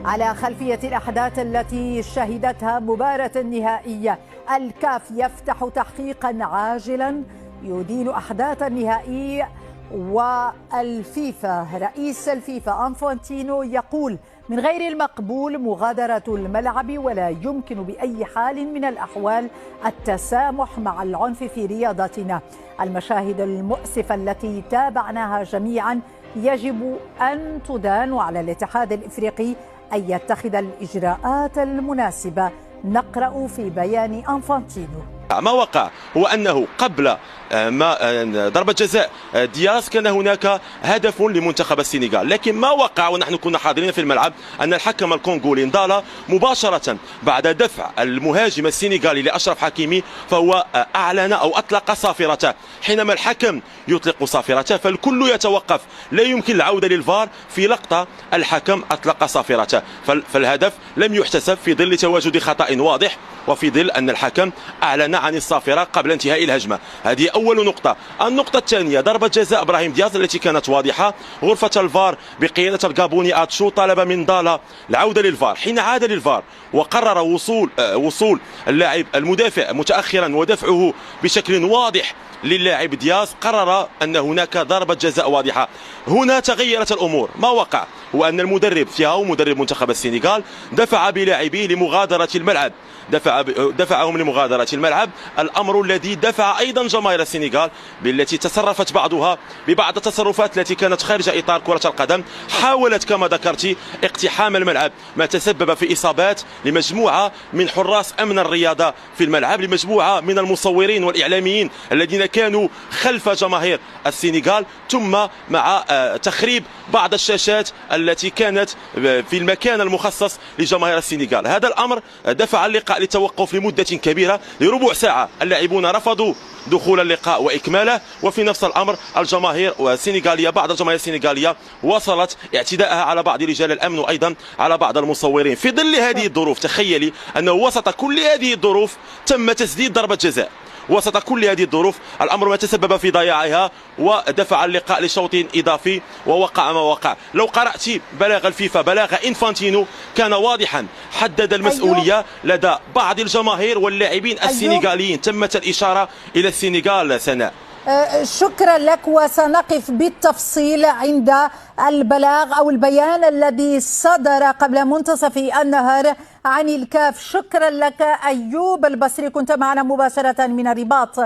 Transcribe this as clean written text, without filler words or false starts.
على خلفية الأحداث التي شهدتها مباراة النهائية. الكاف يفتح تحقيقا عاجلا يدين أحداث النهائي، والفيفا رئيس الفيفا أنفانتينو يقول من غير المقبول مغادرة الملعب، ولا يمكن بأي حال من الأحوال التسامح مع العنف في رياضتنا. المشاهد المؤسفة التي تابعناها جميعا يجب أن تدان، وعلى الاتحاد الإفريقي أن يتخذ الإجراءات المناسبة. نقرأ في بيان أنفانتينو: ما وقع هو أنه قبل ما ضربة جزاء دياز كان هناك هدف لمنتخب السنغال، لكن ما وقع ونحن كنا حاضرين في الملعب أن الحكم الكونغولي ندالا مباشرة بعد دفع المهاجم السنغالي لأشرف حكيمي فهو أعلن أو أطلق صافرته. حينما الحكم يطلق صافرته فالكل يتوقف، لا يمكن العودة للفار. في لقطة الحكم أطلق صافرته، فالهدف لم يحتسب في ظل تواجد خطأ واضح، وفي ظل أن الحكم أعلن عن الصافرة قبل انتهاء الهجمة. هذه أول نقطة. النقطة الثانية ضربة جزاء إبراهيم دياز التي كانت واضحة. غرفة الفار بقيادة الغابوني آتشو طلب من دالا العودة للفار. حين عاد للفار وقرر وصول اللاعب المدافع متأخرا ودفعه بشكل واضح للاعب دياز، قرر أن هناك ضربة جزاء واضحة. هنا تغيرت الأمور. ما وقع هو أن المدرب فيها مدرب منتخب السنغال دفع بلاعبيه لمغادرة الملعب، دفعهم لمغادرة الملعب، الأمر الذي دفع أيضا جماهير السنغال بالتي تصرفت بعضها ببعض التصرفات التي كانت خارج إطار كرة القدم. حاولت كما ذكرت اقتحام الملعب، ما تسبب في إصابات لمجموعة من حراس أمن الرياضة في الملعب، لمجموعة من المصورين والإعلاميين الذين كانوا خلف جماهير السنغال، ثم مع تخريب بعض الشاشات التي كانت في المكان المخصص لجماهير السنغال. هذا الأمر دفع اللقاء للتوقف لمدة كبيرة لربع ساعة. اللاعبون رفضوا دخول اللقاء وإكماله، وفي نفس الأمر الجماهير السنغالية، بعض الجماهير السنغالية وصلت اعتداءها على بعض رجال الأمن وأيضا على بعض المصورين. في ظل هذه الظروف تخيلي أنه وسط كل هذه الظروف تم تسديد ضربة جزاء. وسط كل هذه الظروف الأمر ما تسبب في ضياعها ودفع اللقاء لشوط إضافي، ووقع ما وقع. لو قرأت بلاغ الفيفا، بلاغ إنفانتينو، كان واضحا، حدد المسؤولية لدى بعض الجماهير واللاعبين السنغاليين. تمت الإشارة إلى السنغال. سناء، شكرا لك، وسنقف بالتفصيل عند البلاغ أو البيان الذي صدر قبل منتصف النهار عن الكاف. شكرا لك أيوب البصري، كنت معنا مباشرة من الرباط.